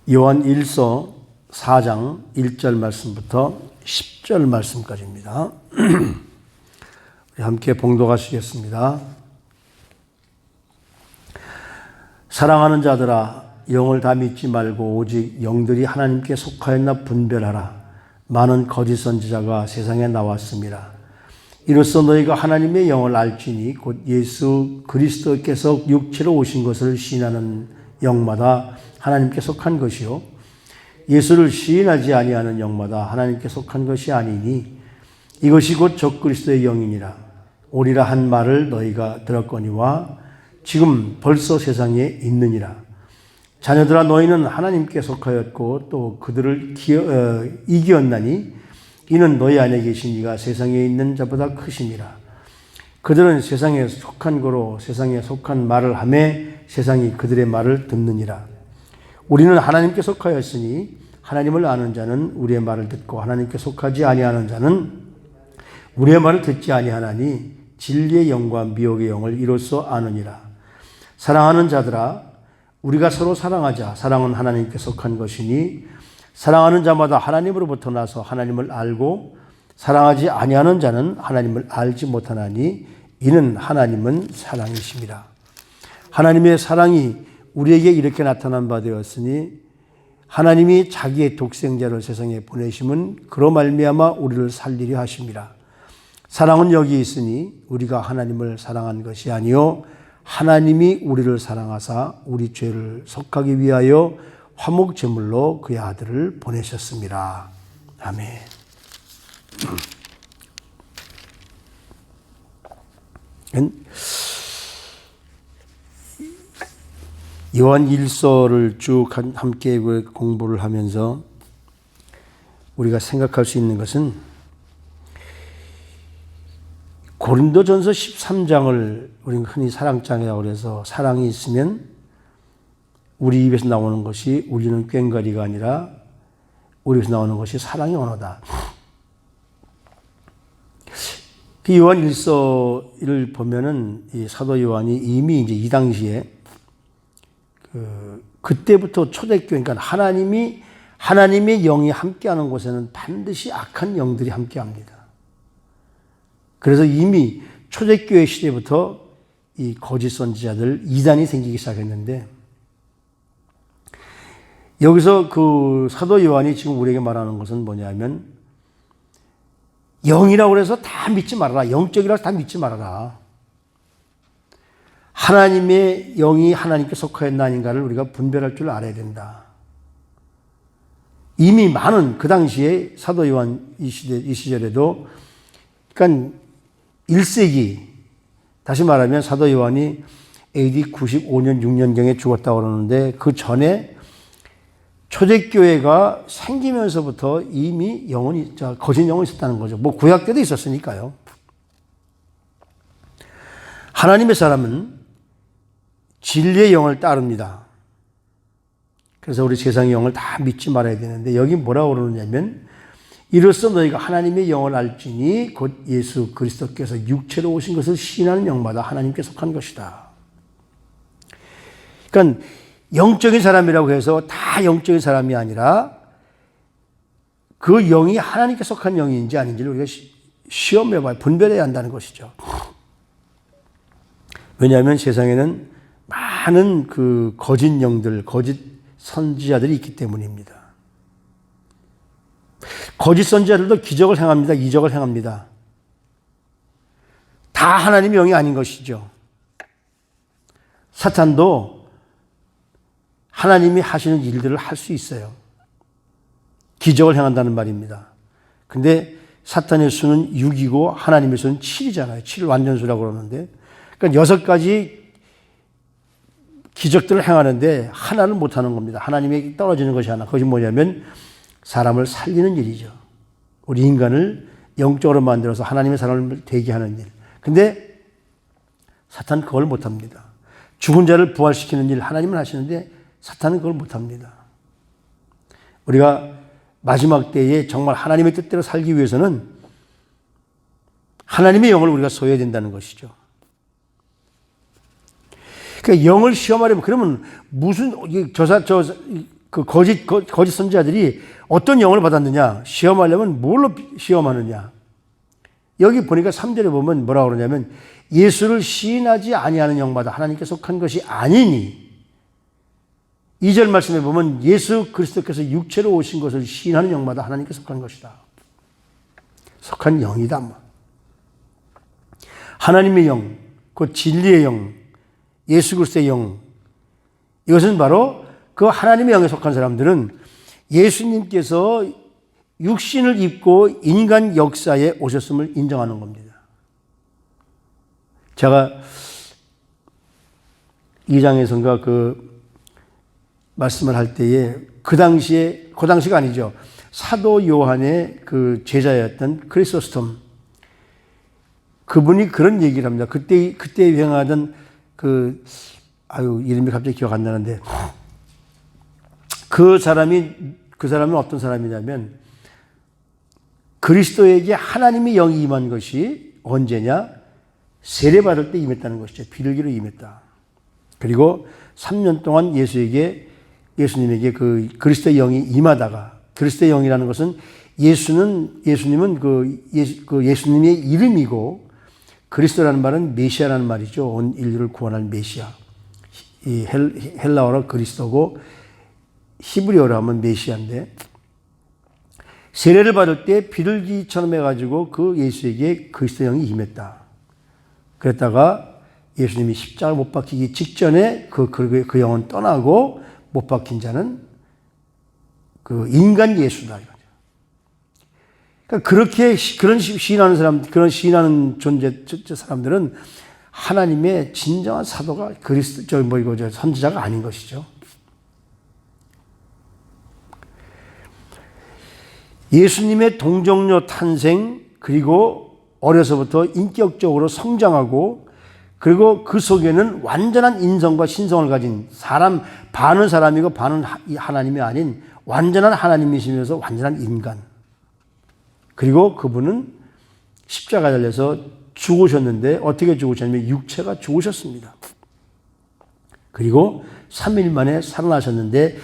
요한 1서 4장 1절 말씀부터 10절 말씀까지입니다. 우리 함께 봉독하시겠습니다. 사랑하는 자들아, 영을 다 믿지 말고 오직 영들이 하나님께 속하였나 분별하라. 많은 거짓 선지자가 세상에 나왔습니다. 이로써 너희가 하나님의 영을 알지니 곧 예수 그리스도께서 육체로 오신 것을 시인하는 영마다 하나님께 속한 것이요 예수를 시인하지 아니하는 영마다 하나님께 속한 것이 아니니 이것이 곧 적그리스도의 영이니라. 오리라 한 말을 너희가 들었거니와 지금 벌써 세상에 있느니라. 자녀들아, 너희는 하나님께 속하였고 또 그들을 이기었나니 이는 너희 안에 계신 이가 세상에 있는 자보다 크심이라. 그들은 세상에 속한 거로 세상에 속한 말을 하매 세상이 그들의 말을 듣느니라. 우리는 하나님께 속하였으니 하나님을 아는 자는 우리의 말을 듣고 하나님께 속하지 아니하는 자는 우리의 말을 듣지 아니하나니 진리의 영과 미혹의 영을 이로써 아느니라. 사랑하는 자들아, 우리가 서로 사랑하자. 사랑은 하나님께 속한 것이니 사랑하는 자마다 하나님으로부터 나서 하나님을 알고 사랑하지 아니하는 자는 하나님을 알지 못하나니 이는 하나님은 사랑이심이라. 하나님의 사랑이 우리에게 이렇게 나타난 바 되었으니 하나님이 자기의 독생자를 세상에 보내심은 그로 말미암아 우리를 살리려 하심이라. 사랑은 여기 있으니 우리가 하나님을 사랑한 것이 아니요 하나님이 우리를 사랑하사 우리 죄를 속하기 위하여 화목 제물로 그의 아들을 보내셨습니다. 아멘. 요한 1서를 쭉 함께 공부를 하면서 우리가 생각할 수 있는 것은 고린도전서 13장을 우리는 흔히 사랑장이라고 해서 사랑이 있으면 우리 입에서 나오는 것이 울리는 꽹과리가 아니라 우리 입에서 나오는 것이 사랑의 언어다. 그 요한 1서를 보면은 이 사도 요한이 이미 이제 이 당시에 그때부터 초대교회, 그러니까 하나님의 영이 함께하는 곳에는 반드시 악한 영들이 함께합니다. 그래서 이미 초대교회 시대부터 이 거짓 선지자들 이단이 생기기 시작했는데 여기서 그 사도 요한이 지금 우리에게 말하는 것은 뭐냐면 영이라고 해서 다 믿지 말아라. 영적이라고 다 믿지 말아라. 하나님의 영이 하나님께 속하였나 아닌가를 우리가 분별할 줄 알아야 된다. 이미 많은 그 당시에 사도 요한 이 시절에도 그러니까 1세기 다시 말하면 사도 요한이 AD 95년 6년경에 죽었다고 그러는데 그 전에 초대교회가 생기면서부터 이미 거짓 영혼이 있었다는 거죠. 뭐 구약 때도 있었으니까요. 하나님의 사람은 진리의 영을 따릅니다. 그래서 우리 세상의 영을 다 믿지 말아야 되는데 여기 뭐라고 그러느냐면 이로써 너희가 하나님의 영을 알지니 곧 예수 그리스도께서 육체로 오신 것을 시인하는 영마다 하나님께 속한 것이다. 그러니까 영적인 사람이라고 해서 다 영적인 사람이 아니라 그 영이 하나님께 속한 영인지 아닌지를 우리가 시험해봐야 분별해야 한다는 것이죠. 왜냐하면 세상에는 많은 그 거짓 영들, 거짓 선지자들이 있기 때문입니다. 거짓 선지자들도 기적을 행합니다. 이적을 행합니다. 다 하나님의 영이 아닌 것이죠. 사탄도 하나님이 하시는 일들을 할 수 있어요. 기적을 행한다는 말입니다. 근데 사탄의 수는 6이고 하나님의 수는 7이잖아요. 7완전수라고 그러는데 그러니까 6가지 기적들을 행하는데 하나를 못하는 겁니다. 하나님에게 떨어지는 것이 하나. 그것이 뭐냐면 사람을 살리는 일이죠. 우리 인간을 영적으로 만들어서 하나님의 사람을 되게 하는 일. 근데 사탄은 그걸 못합니다. 죽은 자를 부활시키는 일 하나님은 하시는데 사탄은 그걸 못합니다. 우리가 마지막 때에 정말 하나님의 뜻대로 살기 위해서는 하나님의 영을 우리가 소유해야 된다는 것이죠. 그러니까 영을 시험하려면 그러면 무슨 그 거짓 선지자들이 어떤 영을 받았느냐? 시험하려면 뭘로 시험하느냐? 여기 보니까 3절에 보면 뭐라고 그러냐면 예수를 시인하지 아니하는 영마다 하나님께 속한 것이 아니니 2절 말씀에 보면 예수 그리스도께서 육체로 오신 것을 시인하는 영마다 하나님께 속한 것이다. 속한 영이다. 하나님의 영, 그 진리의 영, 예수 그리스도의 영, 이것은 바로 그 하나님의 영에 속한 사람들은 예수님께서 육신을 입고 인간 역사에 오셨음을 인정하는 겁니다. 제가 2장에선가 그 말씀을 할 때에 그 당시가 아니죠. 사도 요한의 그 제자였던 크리소스톰, 그분이 그런 얘기를 합니다. 그때 유행하던 이름이 갑자기 기억 안 나는데, 그 사람은 어떤 사람이냐면, 그리스도에게 하나님의 영이 임한 것이 언제냐? 세례받을 때 임했다는 것이죠. 비둘기로 임했다. 그리고 3년 동안 예수님에게 그 그리스도의 영이 임하다가, 그리스도의 영이라는 것은 예수님은 예수님의 이름이고, 그리스도라는 말은 메시아라는 말이죠. 온 인류를 구원할 메시아. 이 헬라어로 그리스도고 히브리어로 하면 메시아인데, 세례를 받을 때 비둘기처럼 해가지고 그 예수에게 그리스도 영이 임했다. 그랬다가 예수님이 십자가 못 박히기 직전에 그 영은 떠나고 못 박힌 자는 그 인간 예수다. 그러니까 그런 시인하는 사람들은 하나님의 진정한 사도가 선지자가 아닌 것이죠. 예수님의 동정녀 탄생, 그리고 어려서부터 인격적으로 성장하고, 그리고 그 속에는 완전한 인성과 신성을 가진 사람, 반은 사람이고 반은 하나님이 아닌 완전한 하나님이시면서 완전한 인간. 그리고 그분은 십자가 달려서 죽으셨는데, 어떻게 죽으셨냐면 육체가 죽으셨습니다. 그리고 3일 만에 살아나셨는데,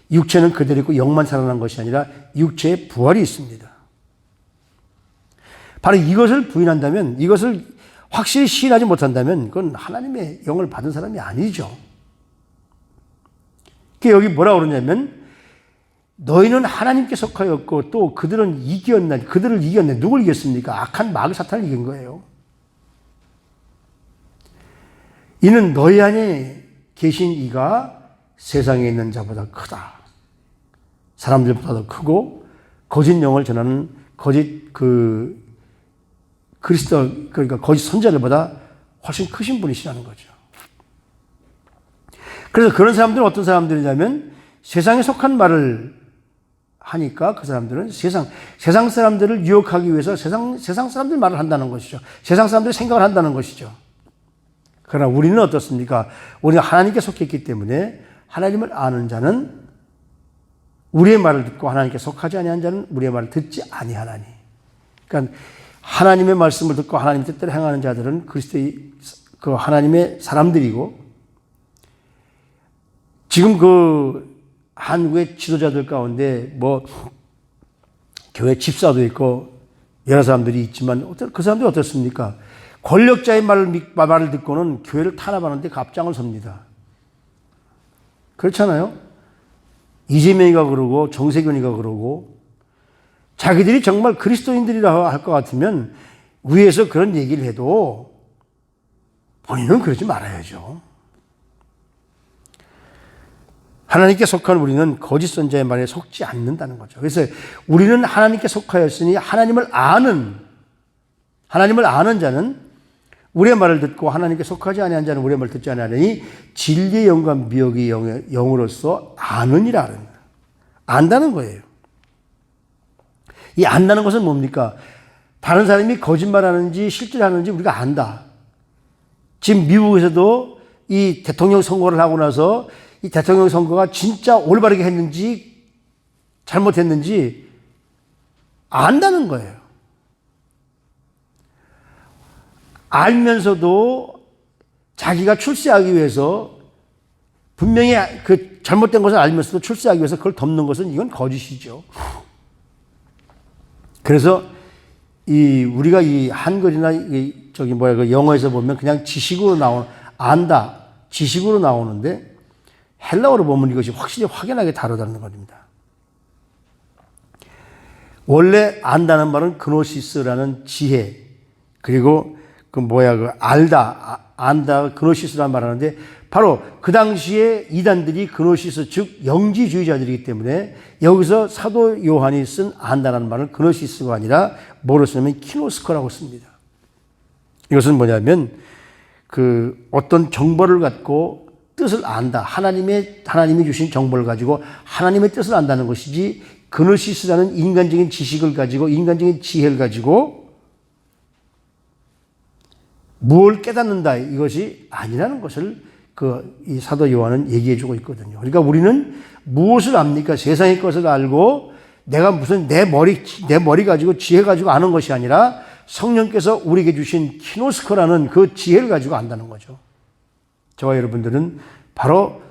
육체는 그대로 있고 영만 살아난 것이 아니라 육체의 부활이 있습니다. 바로 이것을 부인한다면, 이것을 확실히 시인하지 못한다면 그건 하나님의 영을 받은 사람이 아니죠. 여기 뭐라고 그러냐면, 너희는 하나님께 속하였고 또 그들을 이겼네. 누굴 이겼습니까? 악한 마귀 사탄을 이긴 거예요. 이는 너희 안에 계신 이가 세상에 있는 자보다 크다. 사람들보다 더 크고 거짓 영을 전하는 그리스도, 그러니까 거짓 선지자들보다 훨씬 크신 분이시라는 거죠. 그래서 그런 사람들은 어떤 사람들이냐면, 세상에 속한 말을 하니까 그 사람들은 세상 사람들을 유혹하기 위해서 세상 사람들 말을 한다는 것이죠. 세상 사람들이 생각을 한다는 것이죠. 그러나 우리는 어떻습니까? 우리가 하나님께 속했기 때문에 하나님을 아는 자는 우리의 말을 듣고 하나님께 속하지 아니한 자는 우리의 말을 듣지 아니하나니. 그러니까 하나님의 말씀을 듣고 하나님 뜻대로 행하는 자들은 그리스도의 그 하나님의 사람들이고, 지금 그 한국의 지도자들 가운데 교회 집사도 있고 여러 사람들이 있지만 그 사람들이 어떻습니까? 권력자의 말을 듣고는 교회를 탄압하는데 앞장을 섭니다. 그렇잖아요? 이재명이가 그러고 정세균이가 그러고, 자기들이 정말 그리스도인들이라 할 것 같으면 위에서 그런 얘기를 해도 본인은 그러지 말아야죠. 하나님께 속한 우리는 거짓 선지자의 말에 속지 않는다는 거죠. 그래서 우리는 하나님께 속하였으니 하나님을 아는 자는 우리의 말을 듣고 하나님께 속하지 아니한 자는 우리의 말을 듣지 아니하니 진리의 영과 미혹의 영으로서 아느니라. 안다는 거예요. 이 안다는 것은 뭡니까? 다른 사람이 거짓말하는지 실제로 하는지 우리가 안다. 지금 미국에서도 이 대통령 선거를 하고 나서 이 대통령 선거가 진짜 올바르게 했는지 잘못했는지 안다는 거예요. 알면서도 자기가 출세하기 위해서 분명히 잘못된 것을 알면서도 출세하기 위해서 그걸 덮는 것은 이건 거짓이죠. 그래서 우리가 이 한글이나 그 영어에서 보면 그냥 지식으로 안다, 지식으로 나오는데 헬라어로 보면 이것이 확실히 확연하게 다르다는 겁니다. 원래 안다는 말은 그노시스라는 지혜, 그리고 알다, 안다, 그노시스라는 말을 하는데 바로 그 당시에 이단들이 그노시스, 즉 영지주의자들이기 때문에 여기서 사도 요한이 쓴 안다라는 말은 그노시스가 아니라 뭐로 쓰냐면 키노스코라고 씁니다. 이것은 뭐냐면 어떤 정보를 갖고 뜻을 안다. 하나님이 주신 정보를 가지고 하나님의 뜻을 안다는 것이지, 그노시스라는 인간적인 지식을 가지고, 인간적인 지혜를 가지고 무엇을 깨닫는다, 이것이 아니라는 것을 이 사도 요한은 얘기해 주고 있거든요. 그러니까 우리는 무엇을 압니까? 세상의 것을 알고 내가 무슨 내 머리 가지고 지혜 가지고 아는 것이 아니라 성령께서 우리에게 주신 키노스코라는 그 지혜를 가지고 안다는 거죠. 저와 여러분들은 바로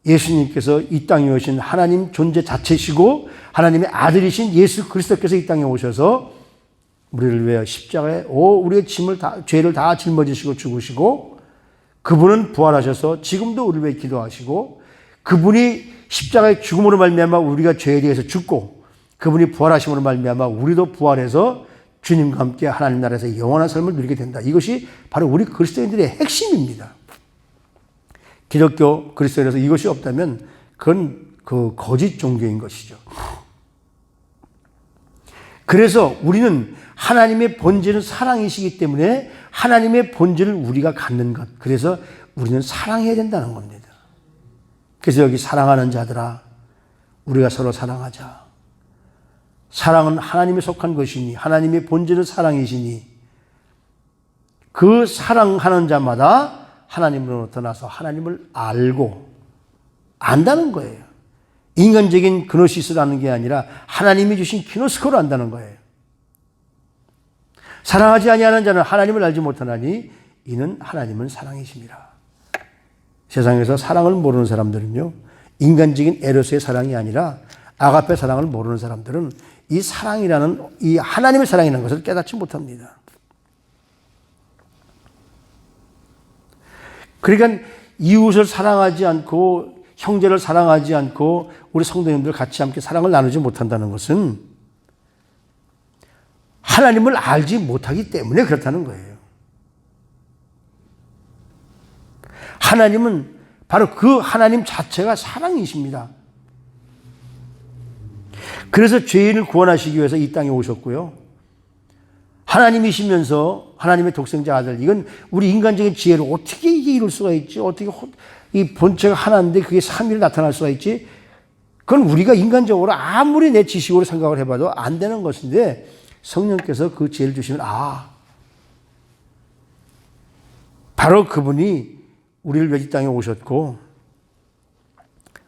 예수님께서 이 땅에 오신 하나님 존재 자체시고 하나님의 아들이신 예수 그리스도께서 이 땅에 오셔서 우리를 위해 십자가에 우리의 죄를 다 짊어지시고 죽으시고, 그분은 부활하셔서 지금도 우리를 위해 기도하시고, 그분이 십자가의 죽음으로 말미암아 우리가 죄에 대해서 죽고, 그분이 부활하심으로 말미암아 우리도 부활해서 주님과 함께 하나님 나라에서 영원한 삶을 누리게 된다. 이것이 바로 우리 그리스도인들의 핵심입니다. 기독교 그리스도인에서 이것이 없다면 그건 거짓 종교인 것이죠. 그래서 우리는 하나님의 본질은 사랑이시기 때문에 하나님의 본질을 우리가 갖는 것, 그래서 우리는 사랑해야 된다는 겁니다. 그래서 여기 사랑하는 자들아, 우리가 서로 사랑하자. 사랑은 하나님에 속한 것이니, 하나님의 본질은 사랑이시니, 그 사랑하는 자마다 하나님으로부터 나서 하나님을 안다는 거예요. 인간적인 그노시스라는 게 아니라 하나님이 주신 키노스코를 안다는 거예요. 사랑하지 아니하는 자는 하나님을 알지 못하나니 이는 하나님은 사랑이십니다. 세상에서 사랑을 모르는 사람들은요, 인간적인 에로스의 사랑이 아니라 아가페 사랑을 모르는 사람들은 이 사랑이라는, 이 하나님의 사랑이라는 것을 깨닫지 못합니다. 그러니까 이웃을 사랑하지 않고 형제를 사랑하지 않고 우리 성도님들 같이 함께 사랑을 나누지 못한다는 것은 하나님을 알지 못하기 때문에 그렇다는 거예요. 하나님은 바로 그 하나님 자체가 사랑이십니다. 그래서 죄인을 구원하시기 위해서 이 땅에 오셨고요. 하나님이시면서 하나님의 독생자 아들, 이건 우리 인간적인 지혜로 어떻게 이게 이룰 수가 있지? 어떻게 이 본체가 하나인데 그게 삼위로 나타날 수가 있지? 그건 우리가 인간적으로 아무리 내 지식으로 생각을 해봐도 안 되는 것인데, 성령께서 그 지혜를 주시면 바로 그분이 우리를 위해 이 땅에 오셨고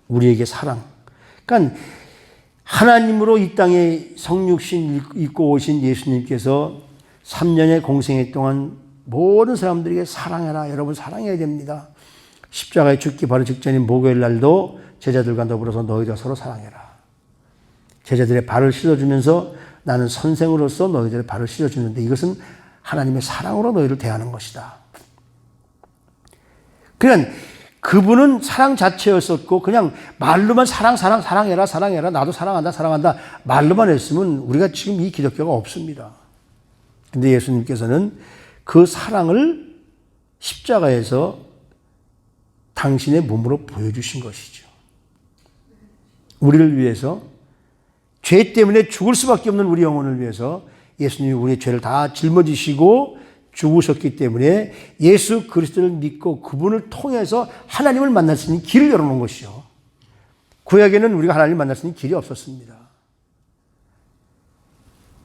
우리에게 사랑, 그러니까 하나님으로 이 땅에 성육신 입고 오신 예수님께서 3년의 공생애 동안 모든 사람들에게 사랑해라. 여러분 사랑해야 됩니다. 십자가에 죽기 바로 직전인 목요일 날도 제자들과 더불어서 너희들 서로 사랑해라. 제자들의 발을 씻어주면서 나는 선생으로서 너희들의 발을 씻어주는데 이것은 하나님의 사랑으로 너희를 대하는 것이다. 그냥 그분은 사랑 자체였었고 그냥 말로만 사랑해라 나도 사랑한다 말로만 했으면 우리가 지금 이 기독교가 없습니다. 근데 예수님께서는 그 사랑을 십자가에서 당신의 몸으로 보여주신 것이죠. 우리를 위해서, 죄 때문에 죽을 수밖에 없는 우리 영혼을 위해서 예수님이 우리의 죄를 다 짊어지시고 죽으셨기 때문에 예수 그리스도를 믿고 그분을 통해서 하나님을 만날 수 있는 길을 열어놓은 것이죠. 구약에는 우리가 하나님을 만날 수 있는 길이 없었습니다.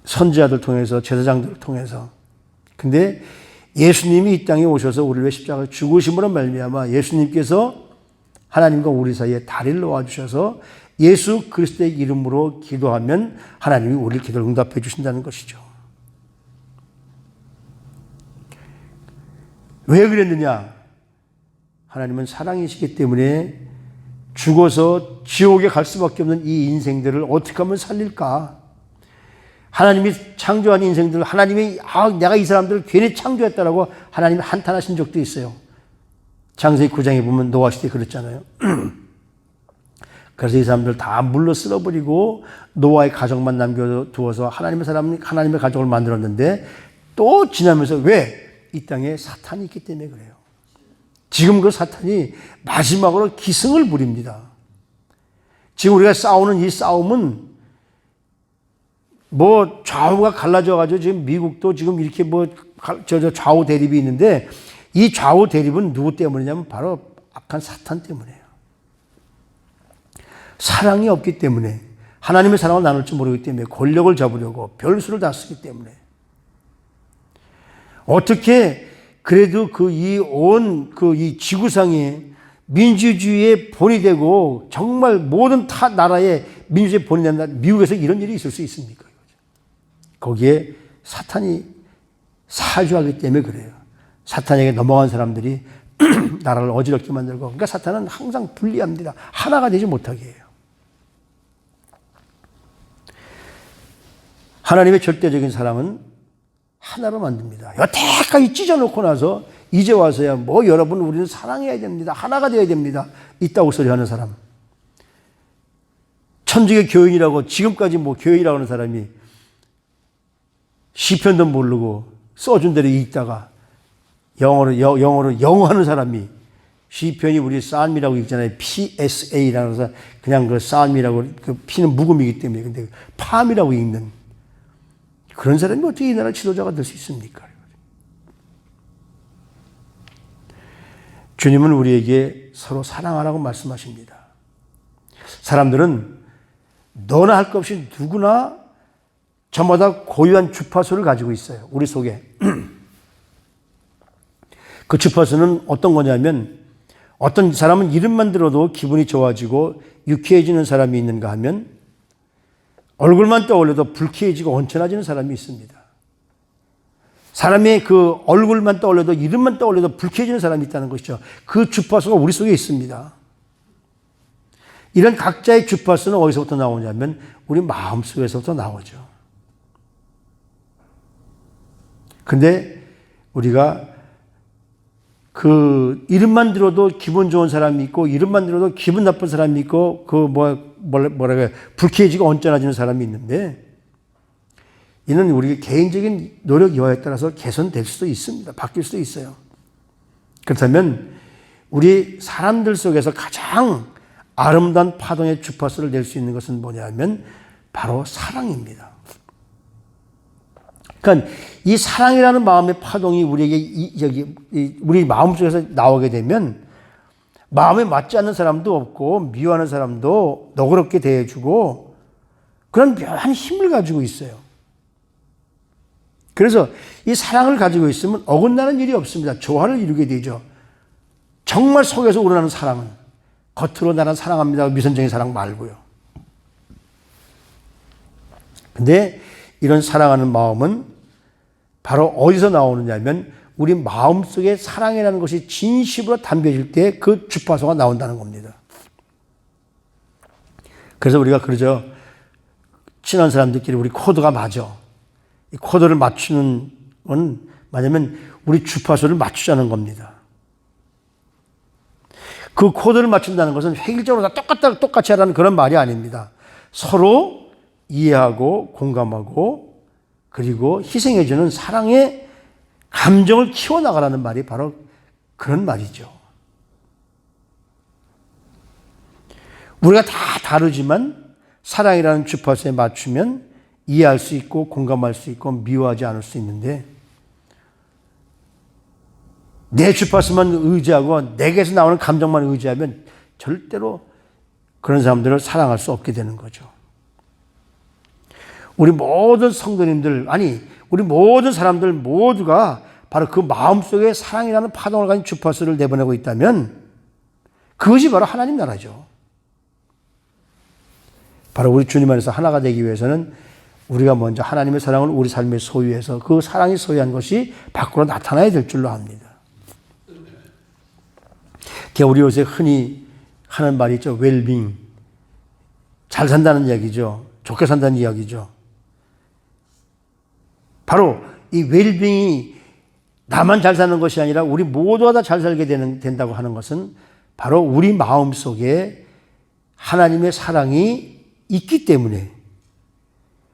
선지자들 통해서, 제사장들을 통해서. 근데 예수님이 이 땅에 오셔서 우리를 위해 십자가에 죽으심으로 말미암아 예수님께서 하나님과 우리 사이에 다리를 놓아주셔서 예수 그리스도의 이름으로 기도하면 하나님이 우리 기도를 응답해 주신다는 것이죠. 왜 그랬느냐? 하나님은 사랑이시기 때문에 죽어서 지옥에 갈 수밖에 없는 이 인생들을 어떻게 하면 살릴까? 하나님이 창조한 인생들, 하나님이 내가 이 사람들을 괜히 창조했다라고 하나님이 한탄하신 적도 있어요. 창세기 9장에 보면 노아 시대에 그랬잖아요. 그래서 이 사람들 다 물로 쓸어버리고 노아의 가족만 남겨두어서 하나님의 가족을 만들었는데 또 지나면서 왜? 이 땅에 사탄이 있기 때문에 그래요. 지금 그 사탄이 마지막으로 기승을 부립니다. 지금 우리가 싸우는 이 싸움은 좌우가 갈라져가지고 지금 미국도 지금 이렇게 좌우 대립이 있는데 이 좌우 대립은 누구 때문이냐면 바로 악한 사탄 때문이에요. 사랑이 없기 때문에 하나님의 사랑을 나눌 줄 모르기 때문에 권력을 잡으려고 별수를 다 쓰기 때문에 어떻게 그래도 이 지구상에 민주주의의 본이 되고 정말 모든 타 나라의 민주주의의 본이 된다. 미국에서 이런 일이 있을 수 있습니까? 거기에 사탄이 사주하기 때문에 그래요. 사탄에게 넘어간 사람들이 나라를 어지럽게 만들고 그러니까 사탄은 항상 분리합니다. 하나가 되지 못하게 해요. 하나님의 절대적인 사랑은 하나로 만듭니다. 여태까지 찢어놓고 나서 이제 와서야 여러분 우리는 사랑해야 됩니다. 하나가 되어야 됩니다. 이따구 소리 하는 사람. 천주교 교인이라고 지금까지 교인이라고 하는 사람이 시편도 모르고 써준 대로 읽다가 영어로 영어하는 사람이 시편이 우리 쌀미라고 읽잖아요. PSA라고 해서 그냥 그 쌀미라고 그 P는 묵음이기 때문에 근데 팜이라고 읽는 그런 사람이 어떻게 이 나라 지도자가 될 수 있습니까? 주님은 우리에게 서로 사랑하라고 말씀하십니다. 사람들은 너나 할 것 없이 누구나 저마다 고유한 주파수를 가지고 있어요. 우리 속에. 그 주파수는 어떤 거냐면 어떤 사람은 이름만 들어도 기분이 좋아지고 유쾌해지는 사람이 있는가 하면 얼굴만 떠올려도 불쾌해지고 온천해지는 사람이 있습니다. 사람의 그 얼굴만 떠올려도 이름만 떠올려도 불쾌해지는 사람이 있다는 것이죠. 그 주파수가 우리 속에 있습니다. 이런 각자의 주파수는 어디서부터 나오냐면 우리 마음속에서부터 나오죠. 근데 우리가 그 이름만 들어도 기분 좋은 사람이 있고 이름만 들어도 기분 나쁜 사람이 있고 불쾌해지고 언짢아지는 사람이 있는데 이는 우리의 개인적인 노력 여하에 따라서 개선될 수도 있습니다. 바뀔 수도 있어요. 그렇다면 우리 사람들 속에서 가장 아름다운 파동의 주파수를 낼 수 있는 것은 뭐냐면 바로 사랑입니다. 그러니까 이 사랑이라는 마음의 파동이 우리에게 우리 마음속에서 나오게 되면 마음에 맞지 않는 사람도 없고 미워하는 사람도 너그럽게 대해주고 그런 묘한 힘을 가지고 있어요. 그래서 이 사랑을 가지고 있으면 어긋나는 일이 없습니다. 조화를 이루게 되죠. 정말 속에서 우러나는 사랑은 겉으로 나는 사랑합니다. 미선적인 사랑 말고요. 근데 이런 사랑하는 마음은 바로 어디서 나오느냐면 우리 마음속에 사랑이라는 것이 진심으로 담겨질 때 그 주파수가 나온다는 겁니다. 그래서 우리가 그러죠. 친한 사람들끼리 우리 코드가 맞아. 이 코드를 맞추는 건 뭐냐면 우리 주파수를 맞추자는 겁니다. 그 코드를 맞춘다는 것은 획일적으로 다 똑같이 하라는 그런 말이 아닙니다. 서로 이해하고 공감하고 그리고 희생해주는 사랑의 감정을 키워나가라는 말이 바로 그런 말이죠. 우리가 다 다르지만 사랑이라는 주파수에 맞추면 이해할 수 있고 공감할 수 있고 미워하지 않을 수 있는데 내 주파수만 의지하고 내게서 나오는 감정만 의지하면 절대로 그런 사람들을 사랑할 수 없게 되는 거죠. 우리 모든 성도님들, 우리 모든 사람들 모두가 바로 그 마음속에 사랑이라는 파동을 가진 주파수를 내보내고 있다면 그것이 바로 하나님 나라죠. 바로 우리 주님 안에서 하나가 되기 위해서는 우리가 먼저 하나님의 사랑을 우리 삶에 소유해서 그 사랑이 소유한 것이 밖으로 나타나야 될 줄로 압니다. 우리 요새 흔히 하는 말이 있죠. 웰빙. 잘 산다는 이야기죠. 좋게 산다는 이야기죠. 바로 이 웰빙이 나만 잘 사는 것이 아니라 우리 모두가 다 잘 살게 된다고 하는 것은 바로 우리 마음 속에 하나님의 사랑이 있기 때문에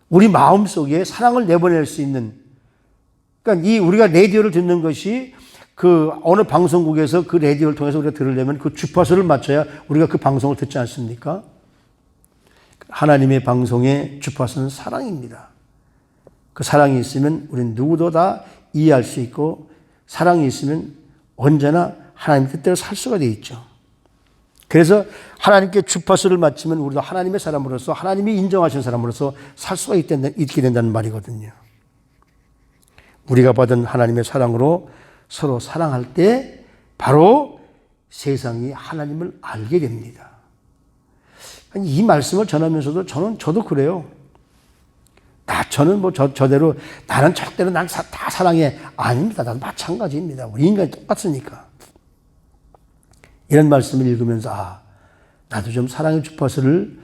우리 마음 속에 사랑을 내보낼 수 있는, 그러니까 이 우리가 라디오를 듣는 것이 그 어느 방송국에서 그 라디오를 통해서 우리가 들으려면 그 주파수를 맞춰야 우리가 그 방송을 듣지 않습니까? 하나님의 방송의 주파수는 사랑입니다. 그 사랑이 있으면 우리는 누구도 다 이해할 수 있고, 사랑이 있으면 언제나 하나님 뜻대로 살 수가 되어 있죠. 그래서 하나님께 주파수를 맞추면 우리도 하나님의 사람으로서, 하나님이 인정하신 사람으로서 살 수가 있게 된다는 말이거든요. 우리가 받은 하나님의 사랑으로 서로 사랑할 때 바로 세상이 하나님을 알게 됩니다. 이 말씀을 전하면서도 저도 그래요. 저는 저대로 나는 절대로 다 사랑해. 아닙니다. 나도 마찬가지입니다. 우리 인간이 똑같으니까. 이런 말씀을 읽으면서 나도 좀 사랑의 주파수를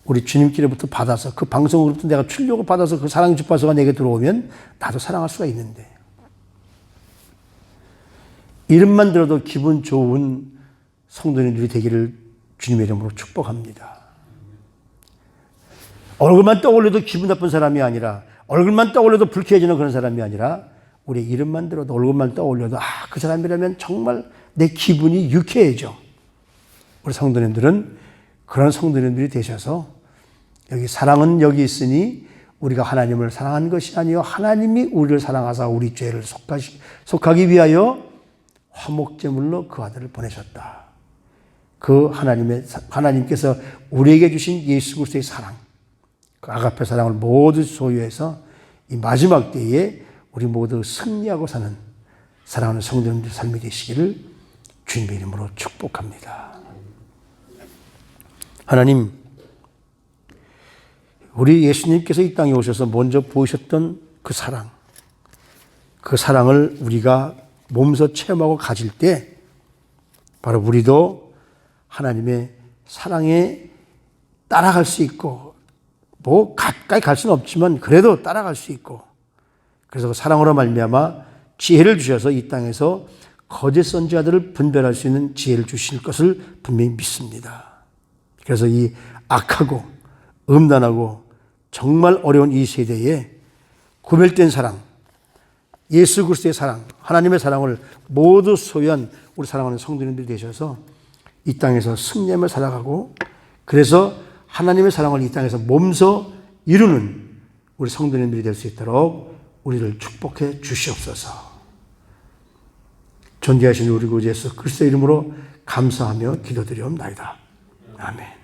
우리 주님께로부터 받아서, 그 방송으로부터 내가 출력을 받아서 그 사랑의 주파수가 내게 들어오면 나도 사랑할 수가 있는데, 이름만 들어도 기분 좋은 성도님들이 되기를 주님의 이름으로 축복합니다. 얼굴만 떠올려도 기분 나쁜 사람이 아니라, 얼굴만 떠올려도 불쾌해지는 그런 사람이 아니라, 우리 이름만 들어도, 얼굴만 떠올려도 그 사람이라면 정말 내 기분이 유쾌해져. 우리 성도님들은 그런 성도님들이 되셔서, 여기 사랑은 여기 있으니 우리가 하나님을 사랑한 것이 아니요 하나님이 우리를 사랑하사 우리 죄를 속하기 위하여 화목제물로 그 아들을 보내셨다. 그 하나님께서 우리에게 주신 예수 그리스도의 사랑, 그 아가페 사랑을 모두 소유해서 이 마지막 때에 우리 모두 승리하고 사는 사랑하는 성도님들 삶이 되시기를 주님의 이름으로 축복합니다. 하나님, 우리 예수님께서 이 땅에 오셔서 먼저 보이셨던 그 사랑을 우리가 몸소 체험하고 가질 때 바로 우리도 하나님의 사랑에 따라갈 수 있고, 가까이 갈 수는 없지만 그래도 따라갈 수 있고, 그래서 그 사랑으로 말미암아 지혜를 주셔서 이 땅에서 거짓 선지자들을 분별할 수 있는 지혜를 주실 것을 분명히 믿습니다. 그래서 이 악하고 음란하고 정말 어려운 이 세대에 구별된 사랑, 예수 그리스도의 사랑, 하나님의 사랑을 모두 소유한 우리 사랑하는 성도님들이 되셔서 이 땅에서 승리하며 살아가고, 그래서 하나님의 사랑을 이 땅에서 몸소 이루는 우리 성도님들이 될 수 있도록 우리를 축복해 주시옵소서. 존귀하신 우리 구주 예수 그리스도의 이름으로 감사하며 기도드리옵나이다. 아멘.